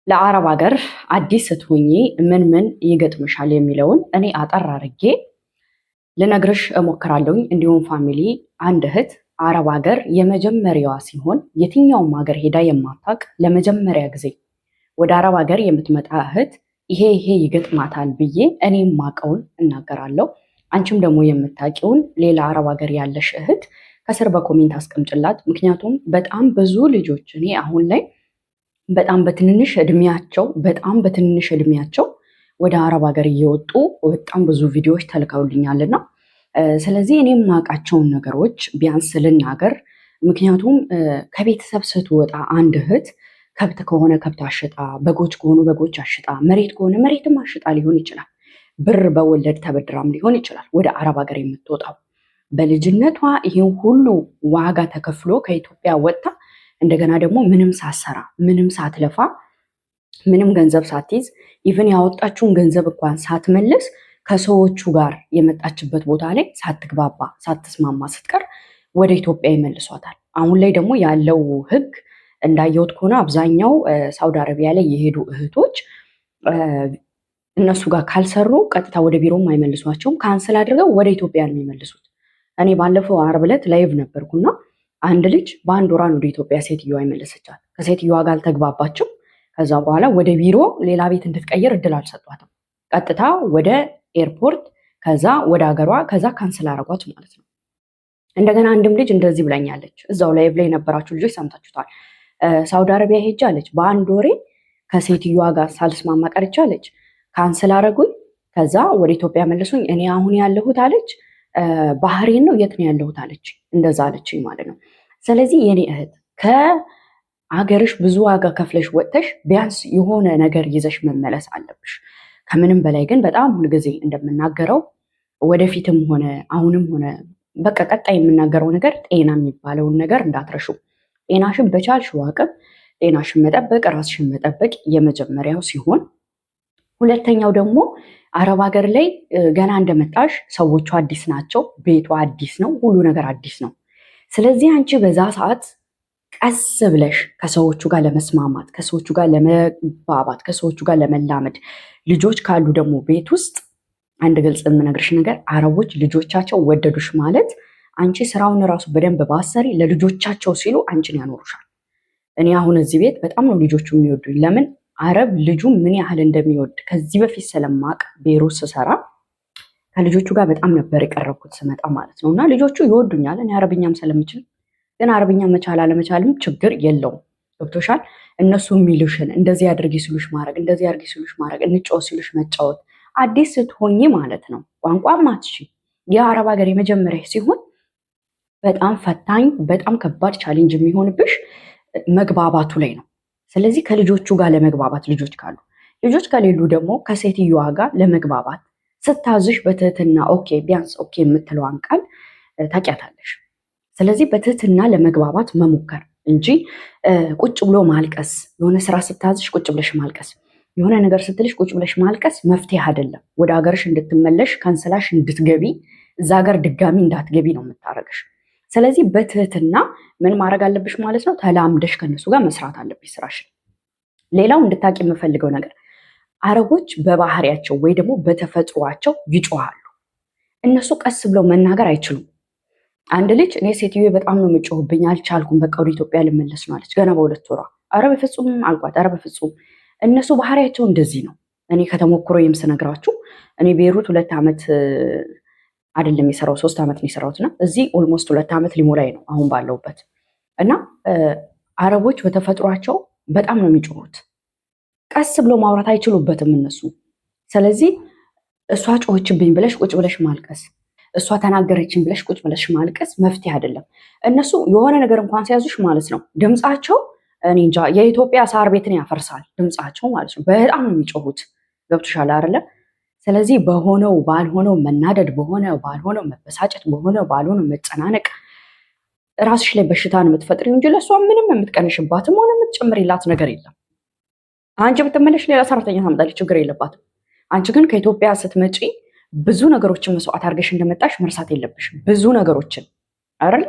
ለአረብ ሀገር አዲስ ስትሆኚ ምን ምን ይገጥምሻል የሚለውን እኔ አጠር አድርጌ ልነግርሽ እሞክራለሁኝ። እንዲሁም ፋሚሊ አንድ እህት አረብ ሀገር የመጀመሪያዋ ሲሆን የትኛውም ሀገር ሄዳ የማታውቅ ለመጀመሪያ ጊዜ ወደ አረብ ሀገር የምትመጣ እህት ይሄ ይገጥማታል ብዬ እኔ የማውቀውን እናገራለሁ። አንቺም ደግሞ የምታውቂውን ሌላ አረብ ሀገር ያለሽ እህት ከስር በኮሜንት አስቀምጭላት። ምክንያቱም በጣም ብዙ ልጆች እኔ አሁን ላይ በጣም በትንንሽ እድሜያቸው ወደ አረብ ሀገር እየወጡ በጣም ብዙ ቪዲዮዎች ተልከውልኛልና ስለዚህ እኔ የማውቃቸውን ነገሮች ቢያንስ ልናገር። ምክንያቱም ከቤተሰብ ስትወጣ አንድ እህት ከብት ከሆነ ከብት አሽጣ፣ በጎች ከሆኑ በጎች አሽጣ፣ መሬት ከሆነ መሬትም አሽጣ ሊሆን ይችላል። ብር በወለድ ተበድራም ሊሆን ይችላል ወደ አረብ ሀገር የምትወጣው። በልጅነቷ ይሄን ሁሉ ዋጋ ተከፍሎ ከኢትዮጵያ ወጥታ እንደገና ደግሞ ምንም ሳትሰራ ምንም ሳትለፋ ምንም ገንዘብ ሳትይዝ ኢቭን ያወጣችውን ገንዘብ እንኳን ሳትመልስ ከሰዎቹ ጋር የመጣችበት ቦታ ላይ ሳትግባባ ሳትስማማ ስትቀር ወደ ኢትዮጵያ ይመልሷታል። አሁን ላይ ደግሞ ያለው ሕግ እንዳየሁት ከሆነ አብዛኛው ሳውዲ አረቢያ ላይ የሄዱ እህቶች እነሱ ጋር ካልሰሩ ቀጥታ ወደ ቢሮም አይመልሷቸውም። ካንስል አድርገው ወደ ኢትዮጵያ ነው የሚመልሱት። እኔ ባለፈው ዓርብ ዕለት ላይቭ ነበርኩና አንድ ልጅ በአንድ ወራን ወደ ኢትዮጵያ ሴትዮዋ ይመለሰቻል። ከሴትዮዋ ጋር አልተግባባችም። ከዛ በኋላ ወደ ቢሮ ሌላ ቤት እንድትቀይር እድል አልሰጧትም። ቀጥታ ወደ ኤርፖርት፣ ከዛ ወደ ሀገሯ፣ ከዛ ካንስል አረጓት ማለት ነው። እንደገና አንድም ልጅ እንደዚህ ብላኛለች። እዛው ላይቭ ላይ የነበራችሁ ልጆች ሰምታችሁታል። ሳውዲ አረቢያ ሄጃለች። በአንድ ወሬ ከሴትዮዋ ጋር ሳልስማማ ቀርቻለች። ካንስል አረጉኝ። ከዛ ወደ ኢትዮጵያ መለሱኝ። እኔ አሁን ያለሁት አለች ባህሬን ነው። የት ነው ያለሁት አለች። እንደዛ አለችኝ ማለት ነው። ስለዚህ የኔ እህት ከአገርሽ ብዙ ዋጋ ከፍለሽ ወጥተሽ ቢያንስ የሆነ ነገር ይዘሽ መመለስ አለብሽ። ከምንም በላይ ግን በጣም ሁልጊዜ እንደምናገረው ወደፊትም ሆነ አሁንም ሆነ በቃ ቀጣይ የምናገረው ነገር ጤና የሚባለውን ነገር እንዳትረሹ። ጤናሽን በቻልሽው አቅም ጤናሽን መጠበቅ፣ ራስሽን መጠበቅ የመጀመሪያው ሲሆን፣ ሁለተኛው ደግሞ አረብ ሀገር ላይ ገና እንደመጣሽ ሰዎቹ አዲስ ናቸው፣ ቤቱ አዲስ ነው፣ ሁሉ ነገር አዲስ ነው። ስለዚህ አንቺ በዛ ሰዓት ቀስ ብለሽ ከሰዎቹ ጋር ለመስማማት፣ ከሰዎቹ ጋር ለመግባባት፣ ከሰዎቹ ጋር ለመላመድ፣ ልጆች ካሉ ደግሞ ቤት ውስጥ አንድ ግልጽ የምነግርሽ ነገር አረቦች ልጆቻቸው ወደዱሽ ማለት አንቺ ስራውን እራሱ በደንብ ባሰሪ ለልጆቻቸው ሲሉ አንቺን ያኖሩሻል። እኔ አሁን እዚህ ቤት በጣም ነው ልጆቹ የሚወዱኝ። ለምን አረብ ልጁ ምን ያህል እንደሚወድ ከዚህ በፊት ስለማቅ ቤሩት ስሰራ ከልጆቹ ጋር በጣም ነበር የቀረብኩት ስመጣ ማለት ነው። እና ልጆቹ ይወዱኛል እኔ አረብኛም ስለምችል። ግን አረብኛ መቻል አለመቻልም ችግር የለውም። ገብቶሻል? እነሱ የሚሉሽን እንደዚህ አድርጊ ሲሉሽ ማድረግ፣ እንደዚህ አድርጊ ሲሉሽ ማድረግ፣ እንጫወት ሲሉሽ መጫወት። አዲስ ስትሆኚ ማለት ነው ቋንቋ ማትሺ የአረብ ሀገር የመጀመሪያ ሲሆን በጣም ፈታኝ በጣም ከባድ ቻሌንጅ የሚሆንብሽ መግባባቱ ላይ ነው። ስለዚህ ከልጆቹ ጋር ለመግባባት ልጆች ካሉ፣ ልጆች ከሌሉ ደግሞ ከሴትዮዋ ጋር ለመግባባት ስታዝሽ በትህትና ኦኬ ቢያንስ ኦኬ የምትለዋን ቃል ታውቂያታለሽ። ስለዚህ በትህትና ለመግባባት መሞከር እንጂ ቁጭ ብሎ ማልቀስ፣ የሆነ ስራ ስታዝሽ ቁጭ ብለሽ ማልቀስ፣ የሆነ ነገር ስትልሽ ቁጭ ብለሽ ማልቀስ መፍትሄ አይደለም። ወደ ሀገርሽ እንድትመለሽ ካንስላሽ እንድትገቢ እዛ ሀገር ድጋሚ እንዳትገቢ ነው የምታረግሽ። ስለዚህ በትህትና ምን ማድረግ አለብሽ ማለት ነው? ተላምደሽ ከነሱ ጋር መስራት አለብሽ ስራሽን። ሌላው እንድታቂ የምፈልገው ነገር አረቦች በባህሪያቸው ወይ ደግሞ በተፈጥሯቸው ይጮሃሉ። እነሱ ቀስ ብለው መናገር አይችሉም። አንድ ልጅ እኔ ሴትዮ በጣም ነው የምጮህብኝ አልቻልኩም፣ በቃ ወደ ኢትዮጵያ ልመለስ ነው አለች ገና በ2 ወሯ። ኧረ በፍጹም አልኳት። ኧረ በፍጹም እነሱ ባህሪያቸው እንደዚህ ነው። እኔ ከተሞክሮ የምስነግራችሁ እኔ ቤይሩት 2 ዓመት አይደለም የሰራው 3 ዓመት ነው የሰራሁት እና እዚህ ኦልሞስት 2 ዓመት ሊሞላኝ ነው አሁን ባለውበት። እና አረቦች በተፈጥሯቸው በጣም ነው የሚጮሁት። ቀስ ብሎ ማውራት አይችሉበትም እነሱ። ስለዚህ እሷ ጮኸችብኝ ብለሽ ቁጭ ብለሽ ማልቀስ፣ እሷ ተናገረችን ብለሽ ቁጭ ብለሽ ማልቀስ መፍትሄ አይደለም። እነሱ የሆነ ነገር እንኳን ሲያዙሽ ማለት ነው ድምፃቸው እኔ እንጃ የኢትዮጵያ ሳር ቤትን ያፈርሳል ድምፃቸው ማለት ነው። በጣም ነው የሚጮሁት። ገብቶሻል አይደለ? ስለዚህ በሆነው ባልሆነው መናደድ፣ በሆነው ባልሆነው መበሳጨት፣ በሆነው ባልሆነው መጨናነቅ ራስሽ ላይ በሽታን የምትፈጥሪው እንጂ ለእሷ ምንም የምትቀንሽባትም ሆነ የምትጨምሪላት ነገር የለም። አንቺ ብትመለሽ ሌላ ሰራተኛ ታመጣለች፣ ችግር የለባትም። አንቺ ግን ከኢትዮጵያ ስትመጪ ብዙ ነገሮችን መስዋዕት አድርገሽ እንደመጣሽ መርሳት የለብሽም። ብዙ ነገሮችን አይደል?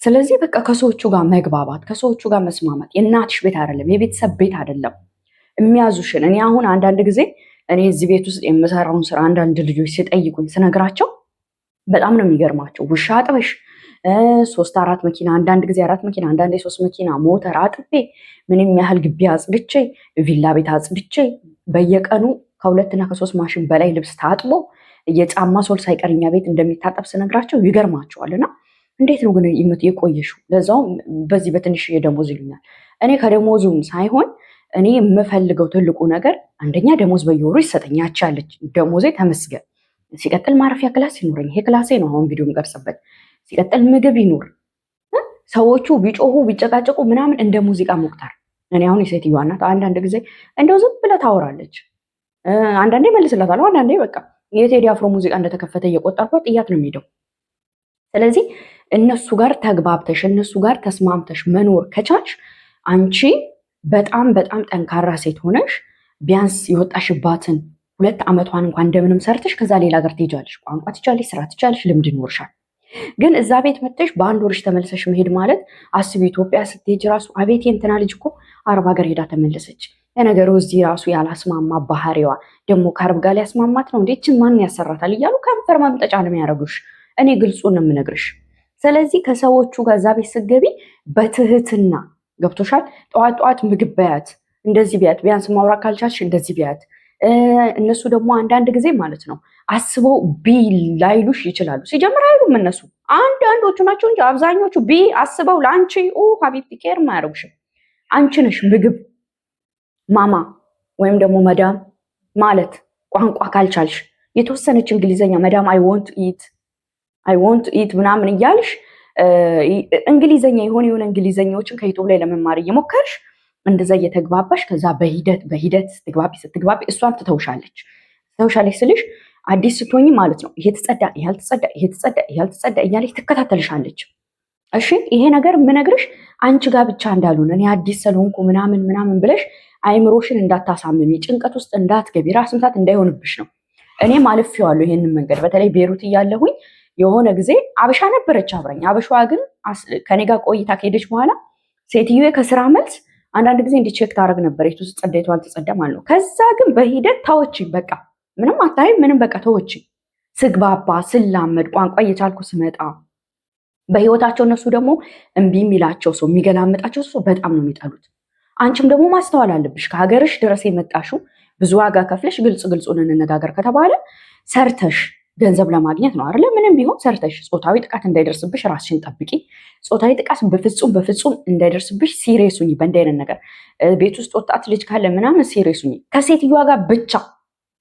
ስለዚህ በቃ ከሰዎቹ ጋር መግባባት፣ ከሰዎቹ ጋር መስማማት። የእናትሽ ቤት አይደለም፣ የቤተሰብ ቤት አይደለም። የሚያዙሽን። እኔ አሁን አንዳንድ ጊዜ እኔ እዚህ ቤት ውስጥ የምሰራውን ስራ አንዳንድ ልጆች ሲጠይቁኝ ስነግራቸው በጣም ነው የሚገርማቸው። ውሻ አጥበሽ 3-4 መኪና፣ አንዳንድ ጊዜ 4 መኪና፣ አንዳንዴ 3 መኪና ሞተር አጥቤ ምንም ያህል ግቢ አጽድቼ ቪላ ቤት አጽድቼ በየቀኑ ከ2 እና ከ3 ማሽን በላይ ልብስ ታጥቦ የጫማ ሶል ሳይቀር እኛ ቤት እንደሚታጠብ ስነግራቸው ይገርማቸዋል። እና እንዴት ነው ግን የቆየሽው? ለዛውም በዚህ በትንሽ የደሞዝ ይሉኛል። እኔ ከደሞዙም ሳይሆን እኔ የምፈልገው ትልቁ ነገር አንደኛ ደሞዝ በየወሩ ይሰጠኝ፣ ያቻለች ደሞዜ ተመስገን። ሲቀጥል ማረፊያ ክላስ ይኖረኝ፣ ይሄ ክላሴ ነው አሁን ቪዲዮ የምቀርጽበት። ሲቀጥል ምግብ ይኑር። ሰዎቹ ቢጮሁ ቢጨቃጨቁ ምናምን እንደ ሙዚቃ መቁጠር። እኔ አሁን የሴትዮዋ እናት አንዳንድ ጊዜ እንደው ዝም ብላ ታወራለች፣ አንዳንዴ መልስላታለሁ፣ አንዳንዴ በቃ የቴዲ አፍሮ ሙዚቃ እንደተከፈተ እየቆጠርኳት ጥያት ነው የሚሄደው። ስለዚህ እነሱ ጋር ተግባብተሽ እነሱ ጋር ተስማምተሽ መኖር ከቻልሽ አንቺ በጣም በጣም ጠንካራ ሴት ሆነሽ ቢያንስ የወጣሽባትን 2 ዓመቷን እንኳን እንደምንም ሰርተሽ ከዛ ሌላ ሀገር ትሄጃለሽ። ቋንቋ ትቻለሽ፣ ስራ ትቻለሽ፣ ልምድ ይኖርሻል። ግን እዛ ቤት መጥተሽ በአንድ ወርሽ ተመልሰሽ መሄድ ማለት አስቢ። ኢትዮጵያ ስትሄጅ ራሱ አቤት የእንትና ልጅ እኮ አረብ ሀገር ሄዳ ተመለሰች። ለነገሩ እዚህ ራሱ ያላስማማ ባህሪዋ ደግሞ ከአረብ ጋር ሊያስማማት ነው እንዴችን ማን ያሰራታል እያሉ ከንፈር መምጠጫ ነው የሚያደርጉሽ። እኔ ግልጹን ነው የምነግርሽ። ስለዚህ ከሰዎቹ ጋር እዛ ቤት ስትገቢ በትህትና ገብቶሻል። ጠዋት ጠዋት ምግብ በያት፣ እንደዚህ ቢያት፣ ቢያንስ ማውራት ካልቻልሽ እንደዚህ ቢያት። እነሱ ደግሞ አንዳንድ ጊዜ ማለት ነው አስበው ቢ ላይሉሽ ይችላሉ። ሲጀምር አይሉም እነሱ፣ አንዳንዶቹ ናቸው እንጂ አብዛኞቹ ቢ አስበው ለአንቺ ሀቢብቲ ኬር ማያደርጉሽም። አንቺ ነሽ ምግብ ማማ ወይም ደግሞ መዳም ማለት። ቋንቋ ካልቻልሽ የተወሰነች እንግሊዘኛ መዳም አይ ወንት ኢት ምናምን እያልሽ እንግሊዘኛ የሆነ እንግሊዘኛዎችን ከዩቱብ ላይ ለመማር እየሞከርሽ እንደዛ እየተግባባሽ ከዛ በሂደት ስትግባቢ እሷም ትተውሻለች ስልሽ አዲስ ስትሆኝ ማለት ነው። ይሄ ትጸዳ እያለች ትከታተልሻለች። እሺ ይሄ ነገር የምነግርሽ አንቺ ጋር ብቻ እንዳልሆነ እኔ አዲስ ስለሆንኩ ምናምን ብለሽ አይምሮሽን እንዳታሳምሚ፣ ጭንቀት ውስጥ እንዳትገቢ፣ ራስ ምታት እንዳይሆንብሽ ነው። እኔም አልፌዋለሁ ይሄንን መንገድ። በተለይ ቤሩት እያለሁኝ የሆነ ጊዜ አበሻ ነበረች አብረኝ። አበሻዋ ግን ከኔ ጋር ቆይታ ከሄደች በኋላ ሴትዮዋ ከስራ መልስ አንዳንድ ጊዜ እንዲቼክ ታደርግ ነበር የቱ ተጸዳይቷ አልተጸዳም አለው። ከዛ ግን በሂደት ታወችኝ። በቃ ምንም አታይም ምንም በቃ ተወችኝ። ስግባባ ስላመድ ቋንቋ እየቻልኩ ስመጣ በህይወታቸው እነሱ ደግሞ እምቢ የሚላቸው ሰው የሚገላምጣቸው ሰው በጣም ነው የሚጠሉት። አንቺም ደግሞ ማስተዋል አለብሽ። ከሀገርሽ ድረስ የመጣሽው ብዙ ዋጋ ከፍለሽ ግልጹን እንነጋገር ከተባለ ሰርተሽ ገንዘብ ለማግኘት ነው አይደለ? ምንም ቢሆን ሰርተሽ ጾታዊ ጥቃት እንዳይደርስብሽ ራስሽን ጠብቂ። ጾታዊ ጥቃት በፍጹም እንዳይደርስብሽ ሲሪየስ ሁኚ። በእንዲህ አይነት ነገር ቤት ውስጥ ወጣት ልጅ ካለ ምናምን ሲሪየስ ሁኚ። ከሴትዮዋ ጋር ብቻ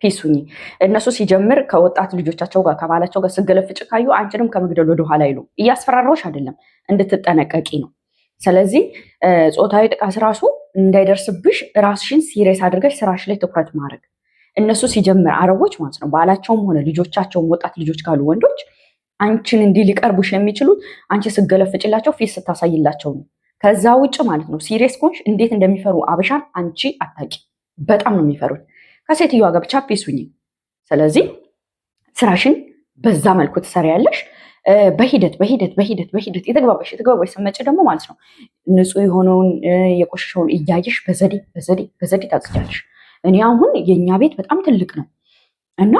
ፒስ ሁኚ። እነሱ ሲጀምር ከወጣት ልጆቻቸው ጋር ከባላቸው ጋር ስገለፍጭ ካዩ አንቺንም ከመግደል ወደኋላ አይሉ። እያስፈራራዎች አይደለም እንድትጠነቀቂ ነው። ስለዚህ ጾታዊ ጥቃት ራሱ እንዳይደርስብሽ ራስሽን ሲሪየስ አድርገሽ ስራሽ ላይ ትኩረት ማድረግ። እነሱ ሲጀምር አረቦች ማለት ነው ባላቸውም ሆነ ልጆቻቸውም ወጣት ልጆች ካሉ ወንዶች አንቺን እንዲህ ሊቀርቡሽ የሚችሉት አንቺ ስገለፍጭላቸው ፊት ስታሳይላቸው ነው። ከዛ ውጭ ማለት ነው ሲሪየስ ኮንሽ እንዴት እንደሚፈሩ አበሻን አንቺ አታቂ። በጣም ነው የሚፈሩት። ከሴትዮዋ ጋር ብቻ ፒስ ሁኚ። ስለዚህ ስራሽን በዛ መልኩ ትሰሪያለሽ። በሂደት የተግባባሽ ስትመጪ ደግሞ ማለት ነው ንጹህ የሆነውን የቆሸሸውን እያየሽ በዘዴ ታጽጃለሽ። እኔ አሁን የኛ ቤት በጣም ትልቅ ነው እና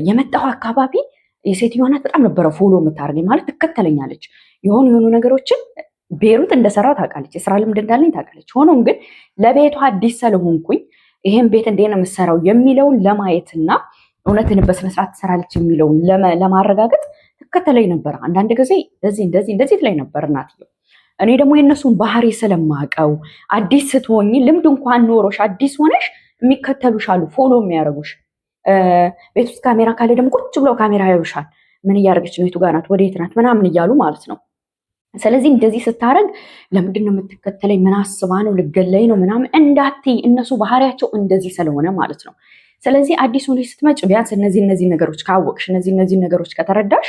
የመጣው አካባቢ የሴትዮዋ ናት በጣም ነበረ ፎሎ የምታደርገኝ ማለት ትከተለኛለች። የሆኑ ነገሮችን ቤሩት እንደሰራ ታውቃለች፣ የስራ ልምድ እንዳለኝ ታውቃለች። ሆኖም ግን ለቤቷ አዲስ ስለሆንኩኝ ይሄን ቤት እንዴት ነው የምትሰራው የሚለውን ለማየትና እውነትን በስነስርዓት ትሰራለች የሚለውን ለማረጋገጥ ትከተለኝ ነበር። አንዳንድ ጊዜ እንደዚህ ላይ ነበር እናትየው። እኔ ደግሞ የእነሱን ባህሪ ስለማውቀው አዲስ ስትሆኝ ልምድ እንኳን ኖሮሽ አዲስ ሆነሽ የሚከተሉሽ አሉ፣ ፎሎ የሚያደርጉሽ። ቤት ውስጥ ካሜራ ካለ ደግሞ ቁጭ ብለው ካሜራ ያዩሻል። ምን እያደረገች ነው? የቱ ጋር ናት? ወዴት ናት? ምናምን እያሉ ማለት ነው። ስለዚህ እንደዚህ ስታደርግ ለምንድን ነው የምትከተለኝ? ምን አስባ ነው? ልገለኝ ነው ምናምን እንዳትይ። እነሱ ባህሪያቸው እንደዚህ ስለሆነ ማለት ነው። ስለዚህ አዲስ ሆነሽ ስትመጭ ቢያንስ እነዚህ ነገሮች ካወቅሽ፣ እነዚህ ነገሮች ከተረዳሽ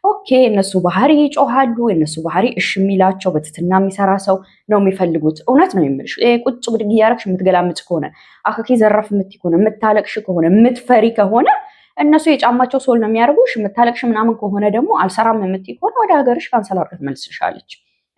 ኦኬ እነሱ ባህሪ ይጮሃሉ። የእነሱ ባህሪ እሺ የሚላቸው በትትና የሚሰራ ሰው ነው የሚፈልጉት። እውነት ነው የምልሽ። ቁጭ ብድግ እያደረግሽ የምትገላምጭ ከሆነ አካኪ ዘረፍ የምትይ ከሆነ የምታለቅሽ ከሆነ የምትፈሪ ከሆነ እነሱ የጫማቸው ሶል ነው የሚያደርጉሽ። የምታለቅሽ ምናምን ከሆነ ደግሞ አልሰራም የምትይ ከሆነ ወደ ሀገርሽ ካንሰል አድርገሽ ትመልስሻለች።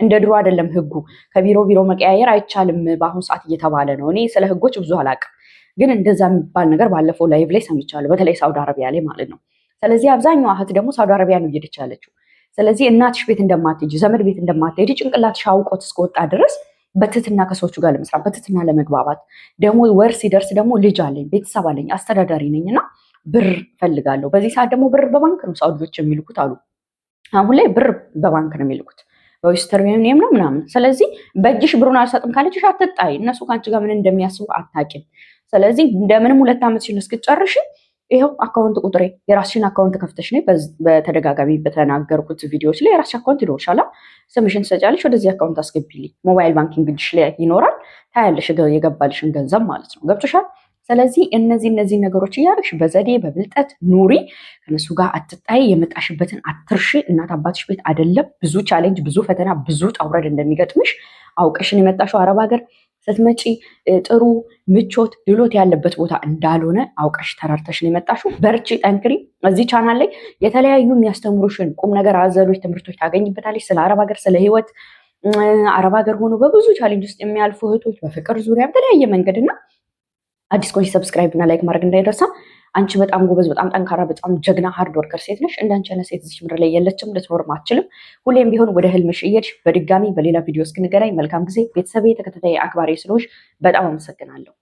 እንደ ድሮ አይደለም ህጉ። ከቢሮ ቢሮ መቀያየር አይቻልም በአሁኑ ሰዓት እየተባለ ነው። እኔ ስለ ህጎች ብዙ አላውቅም፣ ግን እንደዛ የሚባል ነገር ባለፈው ላይቭ ላይ ሰምቻለሁ፣ በተለይ ሳውዲ አረቢያ ላይ ማለት ነው። ስለዚህ አብዛኛው እህት ደግሞ ሳውዲ አረቢያ ነው እየሄደች ያለችው። ስለዚህ እናትሽ ቤት እንደማትሄጂ ዘመድ ቤት እንደማትሄጂ ጭንቅላትሽ አውቆት እስከወጣ ድረስ በትህትና ከሰዎቹ ጋር ለመስራት በትህትና ለመግባባት ደግሞ ወር ሲደርስ ደግሞ ልጅ አለኝ ቤተሰብ አለኝ አስተዳዳሪ ነኝ እና ብር ፈልጋለሁ። በዚህ ሰዓት ደግሞ ብር በባንክ ነው ሳውዲዎች የሚልኩት አሉ። አሁን ላይ ብር በባንክ ነው የሚልኩት በዌስተርን ዩኒየን ነው ምናምን። ስለዚህ በእጅሽ ብሩን አልሰጥም ካለችሽ አትጣይ። እነሱ ከአንቺ ጋር ምን እንደሚያስቡ አታውቂም። ስለዚህ እንደምንም 2 ዓመትሽን እስክትጨርሺ ይኸው አካውንት ቁጥሬ የራስሽን አካውንት ከፍተሽ ነው። በተደጋጋሚ በተናገርኩት ቪዲዮዎች ላይ የራስሽ አካውንት ይኖርሻል። ስምሽን ትሰጫለሽ፣ ወደዚህ አካውንት አስገቢልኝ። ሞባይል ባንኪንግ እጅሽ ላይ ይኖራል። ታያለሽ የገባልሽን ገንዘብ ማለት ነው። ገብቶሻል? ስለዚህ እነዚህ ነገሮች እያደረግሽ በዘዴ በብልጠት ኑሪ። ከነሱ ጋር አትጣይ። የመጣሽበትን አትርሺ። እናት አባትሽ ቤት አይደለም ብዙ ቻሌንጅ፣ ብዙ ፈተና፣ ብዙ ጣውረድ እንደሚገጥምሽ አውቀሽን የመጣሽው አረብ ሀገር ስትመጪ ጥሩ ምቾት ድሎት ያለበት ቦታ እንዳልሆነ አውቀሽ ተራርተሽ ነው የመጣሽው። በርቺ፣ ጠንክሪ። እዚህ ቻናል ላይ የተለያዩ የሚያስተምሩሽን ቁም ነገር አዘሎች ትምህርቶች ታገኝበታለሽ። ስለ አረብ ሀገር፣ ስለ ህይወት፣ አረብ ሀገር ሆኖ በብዙ ቻሌንጅ ውስጥ የሚያልፉ እህቶች፣ በፍቅር ዙሪያ በተለያየ መንገድ እና አዲስ ኮንሽ ሰብስክራይብ እና ላይክ ማድረግ እንዳይደርሳ። አንቺ በጣም ጎበዝ፣ በጣም ጠንካራ፣ በጣም ጀግና ሃርድ ወርከር ሴት ነሽ። እንዳንቺ አይነት ሴት እዚህ ምድር ላይ የለችም፣ ልትኖርም አትችልም። ሁሌም ቢሆን ወደ ህልምሽ እየሄድሽ በድጋሚ በሌላ ቪዲዮ እስክንገናኝ መልካም ጊዜ። ቤተሰቤ ተከታታይ አክባሪ ስለሆንሽ በጣም አመሰግናለሁ።